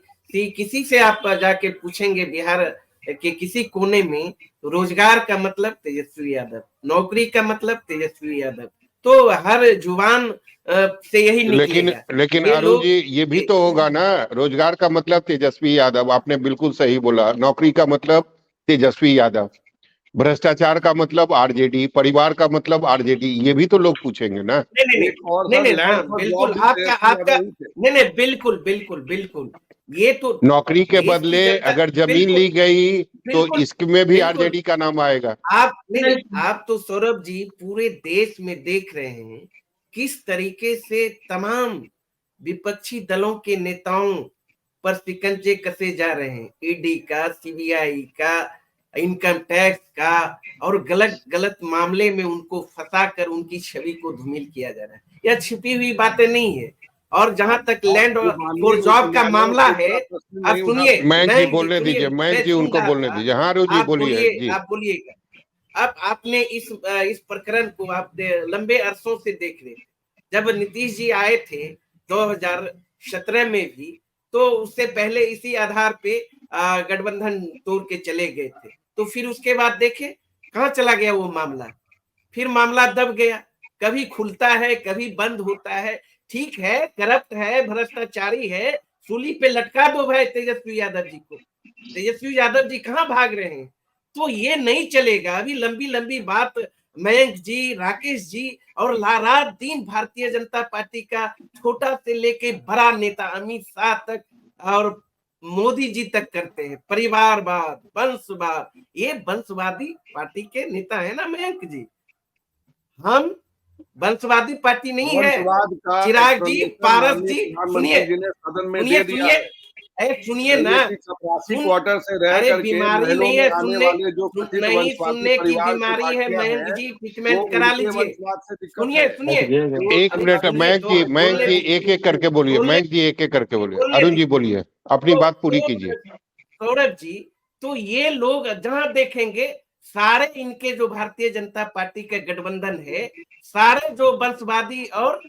किसी से आप जाके पूछेंगे बिहार के किसी कोने में, रोजगार का मतलब तेजस्वी यादव, नौकरी का मतलब तेजस्वी यादव, तो हर जुबान से यही निकलेगा। लेकिन ये अरुण लोग जी, ये भी तो होगा ना, रोजगार का मतलब तेजस्वी यादव, आपने बिल्कुल सही बोला। नौकरी का मतलब तेजस्वी यादव, भ्रष्टाचार का मतलब आरजेडी, परिवार का मतलब आरजेडी, ये भी तो लोग पूछेंगे ना। नहीं नहीं नहीं एक और नहीं सर, नहीं, लैंड हाँ फॉर बिल्कुल, जॉब भी आपका तेजस्वी आपका यादव ही थे। नहीं नहीं, बिल्कुल बिल्कुल बिल्कुल, ये तो नौकरी के देश की बदले जनता, अगर जमीन बिल्कुल ली गई तो बिल्कुल इसमें भी बिल्कुल। आरजेडी का नाम आएगा। आप नहीं नहीं, आप तो सौरभ जी पूरे देश में देख रहे हैं किस तरीके से तमाम विपक्षी दलों के नेताओं पर शिकंजे कसे जा रहे हैं, ईडी का, सीबीआई का, इनकम टैक्स का, और गलत गलत मामले में उनको फंसाकर उनकी छवि को धूमिल किया जा रहा है। यह छिपी हुई बातें नहीं है। और जहां तक लैंड जो फॉर माननीय उच्च जॉब का न्यायालय मामला उस है, तरह प्रश्न आप नहीं उठा सुनिए, सकते। मयंक जी बोलने सुनिए, दीजिए, मयंक मैं जी सुन उनको रहा बोलने था, दीजिए। हाँ अरुण जी आप बोलिए बोलिए, जी। आप बोलिएगा। अब आपने इस प्रकरण को आप लंबे अरसों से देख रहे थे। जब नीतीश जी आए थे 2017 में भी, तो उससे पहले इसी आधार पे गठबंधन तोड़ के चले गए थे। तो फिर उसके बाद देखे कहाँ चला गया वो मामला, फिर मामला दब गया, कभी खुलता है कभी बंद होता है। ठीक है, करप्ट है, भ्रष्टाचारी है, सूली पे लटका दो भाई तेजस्वी यादव जी को। तेजस्वी यादव जी कहाँ भाग रहे हैं? तो ये नहीं चलेगा। अभी लंबी लंबी बात मयंक जी, राकेश जी और रात दिन भारतीय जनता पार्टी का छोटा से लेके बड़ा नेता अमित शाह तक और मोदी जी तक करते हैं, परिवारवाद, वंशवाद। ये वंशवादी पार्टी के नेता है ना मयंक जी, हम वंशवादी पार्टी नहीं है। वंशवाद का चिराग जी, एक्सप्लेनेशन पारस माननीय जी, प्रधानमंत्री सुनिए जी ने सदन में सुनिए दे दिया सुनिए, है। अरे सुनिए कहिए ना, कि चपरासी सुन, क्वार्टर से रह अरे करके बीमारी महलों नहीं में है आने सुनने, वाले जो कथित नहीं वंशवादी सुनने की परिवार की बीमारी है पार्टियां मयंक हैं, जी, वो ट्रीटमेंट करा उनके लीजिए। वंशवाद से दिक्कत सुनिए है। सुनिए, एक अभी मिनट, सुनिए, मयंक जी, मयंक बोलने जी दीजिए, एक एक करके बोलिए, बोलने मयंक जी एक एक करके बोलिए, बोलने अरुण जी दीजिए। बोलिए, अपनी बात पूरी कीजिए। सौरभ जी, तो ये लोग जहां देखेंगे सारे इनके जो भारतीय जनता पार्टी के गठबंधन है, सारे जो वंशवादी और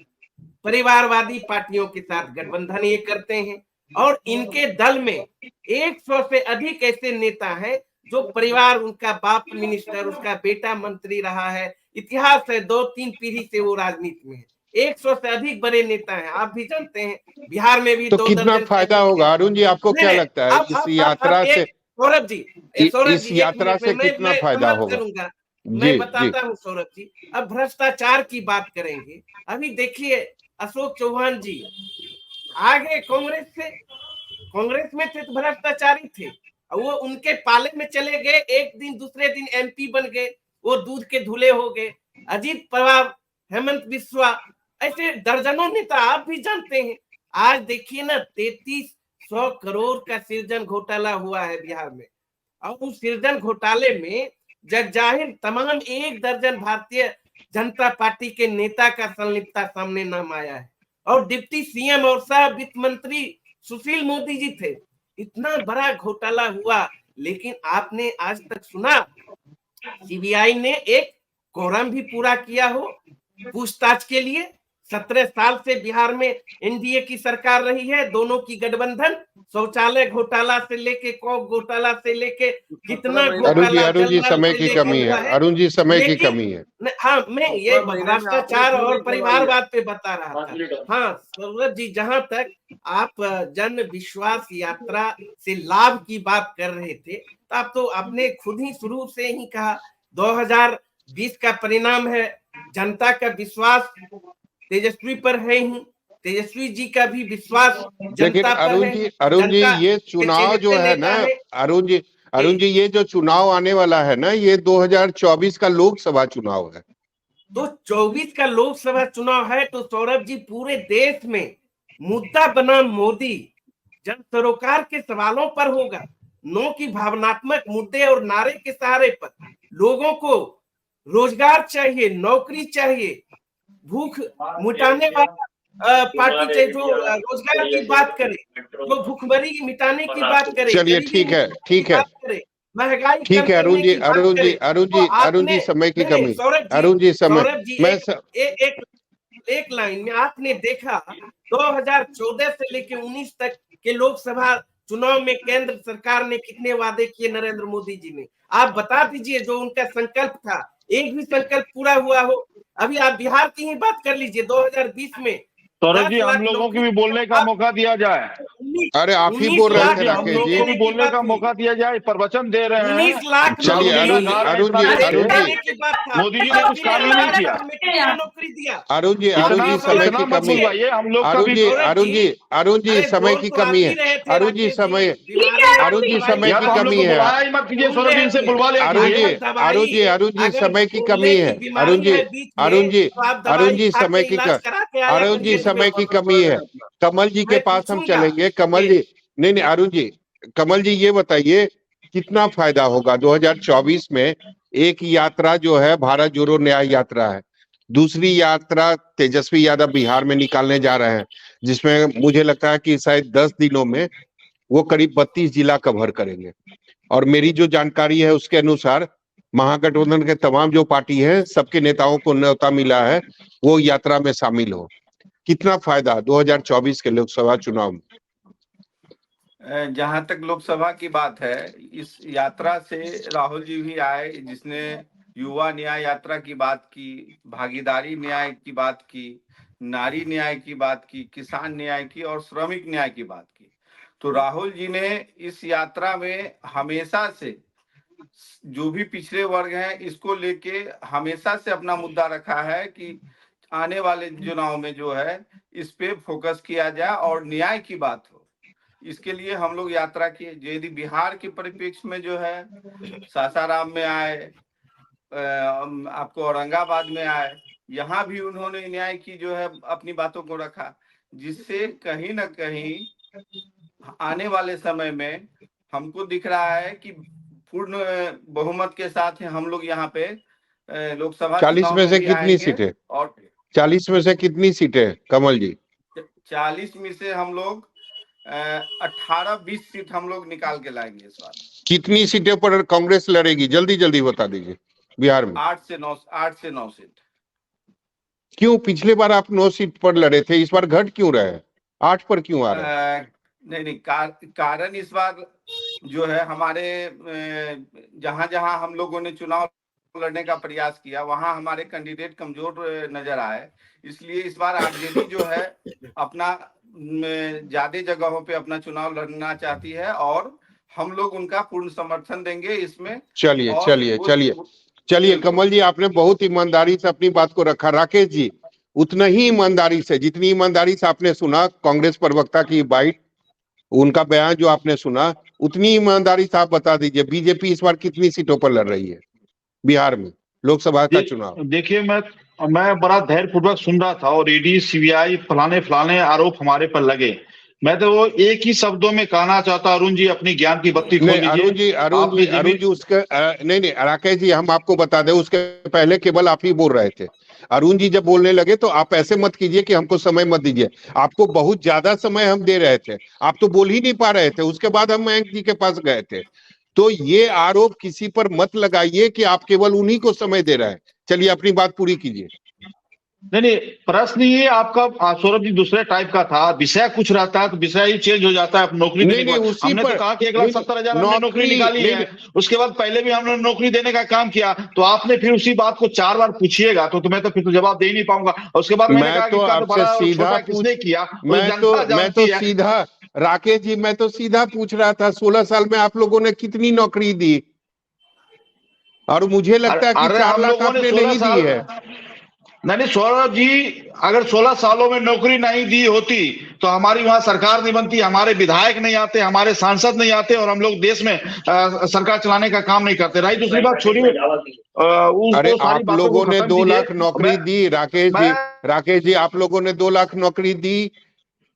परिवारवादी पार्टियों के साथ गठबंधन ये करते हैं। और इनके दल में 100 से अधिक ऐसे नेता हैं जो परिवार, उनका बाप मिनिस्टर, उसका बेटा मंत्री रहा है, इतिहास है, 2-3 पीढ़ी से वो राजनीति में है। 100 से अधिक बड़े नेता हैं, आप भी जानते हैं। बिहार में भी तो 2 कितना दर्जन से फायदा अधिक है। होगा अरुण जी, आपको नहीं क्या नहीं, लगता है इस यात्रा अब से? एक सौरभ जी, सौरभ इस जी एक यात्रा मिनट में से कितना मैं फायदा समाप्त होगा? करूंगा। मैं जी जी। बताता हूँ सौरभ जी, अब भ्रष्टाचार की बात करेंगे। अभी देखिए अशोक चौहान जी आगे कांग्रेस में थे तो भ्रष्टाचारी थे, और वो उनके पाले में चले गए, एक दिन दूसरे दिन एमपी बन गए, वो दूध के धुले हो गए। अजीत पवार, हेमंत बिस्वा, ऐसे दर्जनों नेता आप भी जानते हैं। आज देखिए ना, 3300 करोड़ का सृजन घोटाला हुआ है बिहार में, और उस सृजन घोटाले में जगजाहिर तमाम 1 दर्जन भारतीय जनता पार्टी के नेता का संलिप्तता सामने नाम आया है। और डिप्टी सीएम और सह वित्त मंत्री सुशील मोदी जी थे। इतना बड़ा घोटाला हुआ, लेकिन आपने आज तक सुना सीबीआई ने एक कोरम भी पूरा किया हो पूछताछ के लिए? 17 साल से बिहार में एनडीए की सरकार रही है, दोनों की गठबंधन, शौचालय घोटाला से लेके, कॉक घोटाला से लेके, कितना घोटाला अरुण जल जी नल समय से की लेके कमी हुआ है, है। अरुण जी समय की लेकिन कमी है। हाँ, मैं ये 12 महीने में आपने भ्रष्टाचार क्यों और नहीं करवाई है? परिवारवाद पे बता रहा था। हाँ सौरभ जी, जहां तक आप जन विश्वास यात्रा से लाभ की बात कर रहे थे, तो आप तो आपने खुद ही शुरू से ही कहा 2020 का परिणाम है, जनता का विश्वास तेजस्वी पर है ही, तेजस्वी जी का भी विश्वास लेकिन जनता पर है। अरुण जी जनता ये के चुनाव जो चहेते है ना, नेता है। अरुण जी ये जो चुनाव आने वाला है ना, ये 2024 का लोकसभा चुनाव है। तो 24 का लोकसभा चुनाव है, तो सौरभ जी पूरे देश में मुद्दा बना मोदी, जन सरोकार के सवालों पर होगा। नो की भावनात्मक मुद्दे और नारे के सहारे पर लोगों को रोजगार चाहिए, नौकरी चाहिए, भूख मिटाने वाला पार्टी चाहिए, जो रोजगार की बात करे, जो भूखमरी मिटाने की बात करे, चलिए गरीबी ठीक है, मिटाने की ठीक है, बात करे, महंगाई ठीक कम है अरुण करने जी, की बात करे, तो अरुण आपने जी समय की नहीं नहीं कमी, सौरभ जी, अरुण जी समय, सौरभ जी मैं एक लाइन में आपने देखा 2014 से लेके 19 तक के लोकसभा चुनाव में केंद्र सरकार ने कितने वादे किए नरेंद्र मोदी जी ने? आप बता दीजिए, जो उनका संकल्प था, एक भी संकल्प पूरा हुआ हो? अभी आप बिहार की ही बात कर लीजिए, 2020 में सौरभ जी 10 लाख हम लोगों की भी नौकरी बोलने का मौका दिया जाए। अरे आप ही 19 बोल रहे लाख थे हम राकेश लोगों जी। को भी बोलने का मौका दिया जाए, प्रवचन दे रहे हैं। 19 लाख चलिए नौकरी अरुण जी देने की बात था। मोदी जी ने कुछ काम ही नहीं किया। में कितना नौकरी दिया? अरुण जी इतना समय की इतना मत कमी है। बुलवाइए, हम लोग का अरुण भी। जी अरुण जी अरे समय बोल की तो आप कमी ही है। रहे थे अरुण जी राकेश समय बीमारी अरुण जी समय या की तो हम लोग कमी को है। बुलाया ही मत कीजिए, सौरभ जी से बुलवा लिया अरुण कीजिए। जी अरुण जी समय की कमी है। अरुण जी अरुण जी समय की अरुण जी समय की कमी है। कमल जी के मैं पास हम पूछूंगा। चलेंगे। कमल जी नहीं अरुण जी, कमल जी ये बताइए कितना फायदा होगा 2024 में। एक यात्रा जो है भारत जोड़ो न्याय यात्रा है, दूसरी यात्रा तेजस्वी यादव बिहार में निकालने जा रहे हैं, जिसमें मुझे लगता है कि शायद 10 दिनों में वो करीब 32 जिला कवर करेंगे। और मेरी जो जानकारी है उसके अनुसार महागठबंधन के तमाम जो पार्टी है सबके नेताओं को न्योता मिला है वो यात्रा में शामिल हो। कितना फायदा 2024 के लोकसभा चुनाव में? जहां तक लोकसभा की बात है, इस यात्रा से राहुल जी भी आए, जिसने युवा न्याय यात्रा की बात की, भागीदारी न्याय की बात की, नारी न्याय की बात की, किसान न्याय की और श्रमिक न्याय की बात की। तो राहुल जी ने इस यात्रा में हमेशा से जो भी पिछड़े वर्ग हैं इसको लेके हमेशा से अपना मुद्दा रखा है कि आने वाले चुनाव में जो है इस पे फोकस किया जाए और न्याय की बात हो। इसके लिए हम लोग यात्रा की। यदि बिहार के परिप्रेक्ष्य में जो है सासाराम में आए, आपको औरंगाबाद में आए, यहाँ भी उन्होंने न्याय की जो है अपनी बातों को रखा, जिससे कहीं ना कहीं आने वाले समय में हमको दिख रहा है कि पूर्ण बहुमत के साथ हम लोग यहाँ पे लोकसभा 40 में से कितनी सीटें? और 40 में से कितनी सीटें कमल जी? 40 में से हम लोग 18-20 सीट हम लोग निकाल के लाएंगे इस बार। कितनी सीटें पर कांग्रेस लड़ेगी जल्दी जल्दी बता दीजिए बिहार में? 8 से 9 सीट। क्यों पिछले बार आप 9 सीट पर लड़े थे, इस बार घट क्यों रहे? 8 पर क्यों आ रहे हैं? नहीं कारण इस बार जो है हमारे जहां जहां हम लोगों ने चुनाव लड़ने का प्रयास किया वहां हमारे कैंडिडेट कमजोर नजर आए, इसलिए इस बार आरजेडी जो है अपना ज्यादा जगहों पे अपना चुनाव लड़ना चाहती है और हम लोग उनका पूर्ण समर्थन देंगे इसमें। चलिए कमल जी आपने बहुत ईमानदारी से अपनी बात को रखा। राकेश जी उतना ही ईमानदारी से, जितनी ईमानदारी से आपने सुना कांग्रेस प्रवक्ता की बाइट, उनका बयान जो आपने सुना, उतनी ईमानदारी से आप बता दीजिए बीजेपी इस बार कितनी सीटों पर लड़ रही है बिहार में लोकसभा का चुनाव? देखिए मैं बड़ा धैर्य पूर्वक सुन रहा था और ईडी सीबीआई फलाने आरोप हमारे पर लगे। मैं तो वो एक ही शब्दों में कहना चाहता, अरुण जी अपनी ज्ञान की बत्ती खोल लीजिए। अरुण जी उसके नहीं राकेश जी हम आपको बता दें, उसके पहले केवल आप ही बोल रहे थे। अरुण जी जब बोलने लगे तो आप ऐसे मत कीजिए कि हमको समय मत दीजिए, आपको बहुत ज्यादा समय हम दे रहे थे, आप तो बोल ही नहीं पा रहे थे। उसके बाद हम मयंक जी के पास गए थे। तो ये आरोप किसी पर मत लगाइए कि आप केवल उन्हीं को समय दे रहे हैं। चलिए अपनी बात पूरी कीजिए। नहीं प्रश्न ये आपका सौरभ जी दूसरे टाइप का था, विषय कुछ रहता है तो विषय ही चेंज हो जाता है। नौकरी नहीं उसी हमने पर तो कहा कि 1,70,000 हमने नौकरी निकाली है, उसके बाद पहले भी हमने नौकरी देने का काम किया, तो आपने फिर उसी बात को 4 बार पूछिएगा तो मैं तो फिर तो जवाब दे ही नहीं पाऊंगा। उसके बाद मैंने कहा तो आपसे सीधा किसने किया, मैं तो सीधा राकेश जी मैं तो सीधा पूछ रहा था 16 साल में आप लोगों ने कितनी नौकरी दी? और मुझे लगता है कि 4 लाख आपने नहीं दी है। नहीं सौरभ जी, अगर 16 सालों में नौकरी नहीं दी होती तो हमारी वहां सरकार नहीं बनती, हमारे विधायक नहीं आते, हमारे सांसद नहीं आते और हम लोग देश में सरकार चलाने का काम नहीं करते। रही दूसरी बात छोड़िए, अरे आप लोगों ने 2 लाख नौकरी दी राकेश जी आप लोगों ने 2 लाख नौकरी दी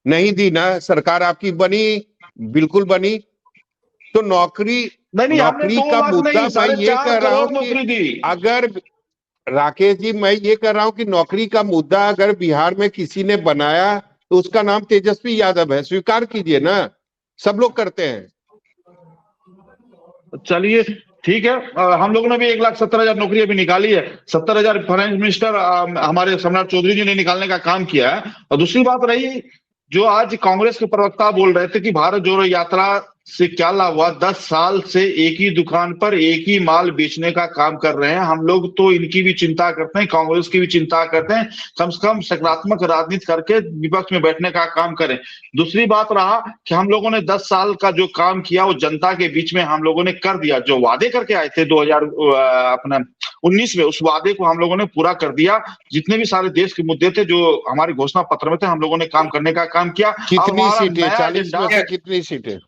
नहीं दी ना? सरकार आपकी बनी, बिल्कुल बनी। तो नौकरी का मुद्दा मैं ये कह रहा हूँ कि अगर राकेश जी मैं ये कह रहा हूं कि नौकरी का मुद्दा अगर बिहार में किसी ने बनाया तो उसका नाम तेजस्वी यादव है, स्वीकार कीजिए ना, सब लोग करते हैं। चलिए ठीक है, हम लोगों ने भी 1,70,000 नौकरी अभी निकाली है। 70,000 फाइनेंस मिनिस्टर हमारे सम्राट चौधरी जी ने निकालने का काम किया है। और दूसरी बात रही जो आज कांग्रेस के प्रवक्ता बोल रहे थे कि भारत जोड़ो यात्रा से क्या लाभ हुआ? 10 साल से एक ही दुकान पर एक ही माल बेचने का काम कर रहे हैं। हम लोग तो इनकी भी चिंता करते हैं, कांग्रेस की भी चिंता करते हैं, कम से कम सकारात्मक राजनीति करके विपक्ष में बैठने का काम करें। दूसरी बात रहा कि हम लोगों ने 10 साल का जो काम किया वो जनता के बीच में हम लोगों ने कर दिया। जो वादे करके आए थे 2019 में, उस वादे को हम लोगों ने पूरा कर दिया। जितने भी सारे देश के मुद्दे थे जो हमारे घोषणा पत्र में थे, हम लोगों ने काम करने का काम किया। कितनी सीटें? 40 में से कितनी सीटें?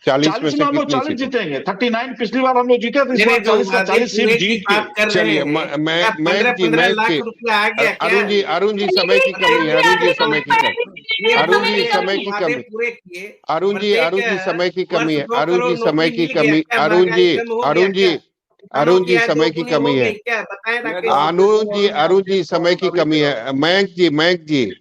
40 में से हम लोग कितनी 40 सीटें? जीतेंगे। 39 पिछली बार हम लोग जीते थे, इस बार 40 का 40 सीट जीत के। चलिए मैं जी अरुण जी समय की कमी है। अरुण जी समय की कमी। अरुण जी समय की कमी। अरुण जी समय की कमी है। अरुण जी समय की कमी। अरुण जी समय की कमी है। अरुण जी समय की कमी है। मयंक जी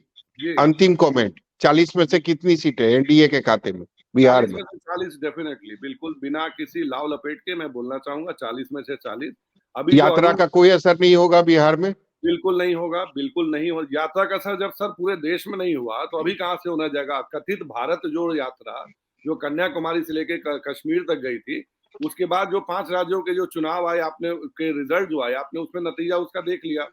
अंतिम कमेंट, 40 में से कितनी सीटें एनडीए के खाते में बिहार में? 40 डेफिनेटली, बिल्कुल बिना किसी लाव लपेट के मैं बोलना चाहूंगा 40 में से 40। अभी यात्रा का कोई असर नहीं होगा बिहार में? बिल्कुल नहीं होगा, बिल्कुल नहीं हो। यात्रा का असर जब सर पूरे देश में नहीं हुआ तो अभी कहां से होना जाएगा? कथित भारत जोड़ो यात्रा जो कन्याकुमारी से लेकर कश्मीर तक गई थी, उसके बाद जो 5 राज्यों के जो चुनाव आए, आपने के रिजल्ट जो आए, आपने उसमें नतीजा उसका देख लिया।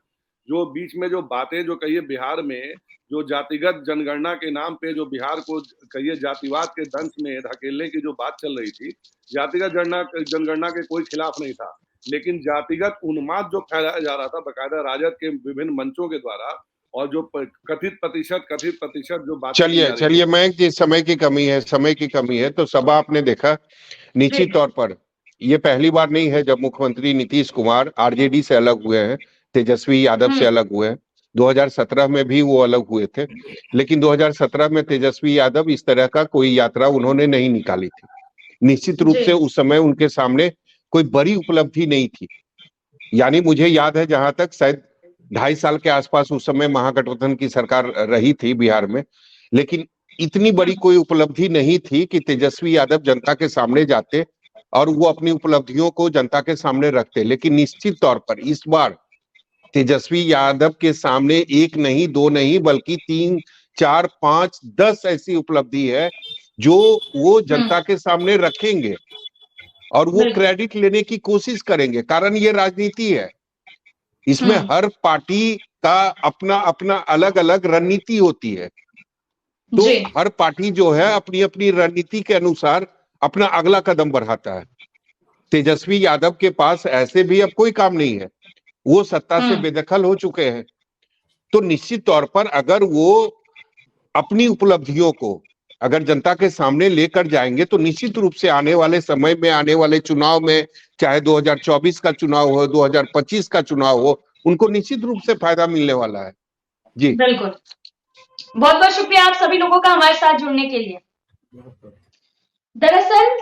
जो बीच में जो बातें जो कही बिहार में, जो जातिगत जनगणना के नाम पे जो बिहार को कहिए जातिवाद के दंश में धकेलने की जो बात चल रही थी, जातिगत जनगणना के कोई खिलाफ नहीं था, लेकिन जातिगत उन्माद जो फैलाया जा रहा था बकायदा राजद के विभिन्न मंचों के द्वारा, और जो कथित प्रतिशत जो बात। चलिए मयंक जी समय की कमी है तो सभा आपने देखा। निश्चित तौर पर ये पहली बार नहीं है जब मुख्यमंत्री नीतीश कुमार आरजेडी से अलग हुए हैं, तेजस्वी यादव से अलग हुए हैं। 2017 में भी वो अलग हुए थे, लेकिन 2017 में तेजस्वी यादव इस तरह का कोई यात्रा उन्होंने नहीं निकाली थी। निश्चित रूप से उस समय उनके सामने कोई बड़ी उपलब्धि नहीं थी। यानी मुझे याद है जहां तक शायद 2.5 साल के आसपास उस समय महागठबंधन की सरकार रही थी बिहार में, लेकिन इतनी बड़ी कोई उपलब्धि नहीं थी कि तेजस्वी यादव जनता के सामने जाते और वो अपनी उपलब्धियों को जनता के सामने रखते। लेकिन निश्चित तौर पर इस बार तेजस्वी यादव के सामने 1 नहीं 2 नहीं बल्कि 3, 4, 5, 10 ऐसी उपलब्धि है जो वो जनता के सामने रखेंगे और वो क्रेडिट लेने की कोशिश करेंगे। कारण ये राजनीति है, इसमें हर पार्टी का अपना अपना अलग अलग रणनीति होती है। तो हर पार्टी जो है अपनी अपनी रणनीति के अनुसार अपना अगला कदम बढ़ाता है। तेजस्वी यादव के पास ऐसे भी अब कोई काम नहीं है, वो सत्ता से बेदखल हो चुके हैं। तो निश्चित तौर पर अगर वो अपनी उपलब्धियों को अगर जनता के सामने लेकर जाएंगे तो निश्चित रूप से आने वाले समय में, आने वाले चुनाव में, चाहे 2024 का चुनाव हो, 2025 का चुनाव हो, उनको निश्चित रूप से फायदा मिलने वाला है। जी बिल्कुल, बहुत बहुत शुक्रिया आप सभी लोगों का हमारे साथ जुड़ने के लिए। दरअसल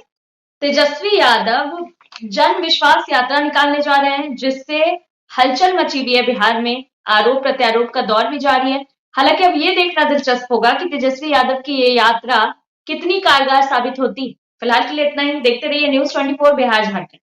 तेजस्वी यादव जन विश्वास यात्रा निकालने जा रहे हैं, जिससे हलचल मची हुई है बिहार में। आरोप प्रत्यारोप का दौर भी जारी है। हालांकि अब ये देखना दिलचस्प होगा कि तेजस्वी यादव की ये यात्रा कितनी कारगर साबित होती। फिलहाल के लिए इतना ही। देखते रहिए न्यूज़ 24 बिहार झारखंड।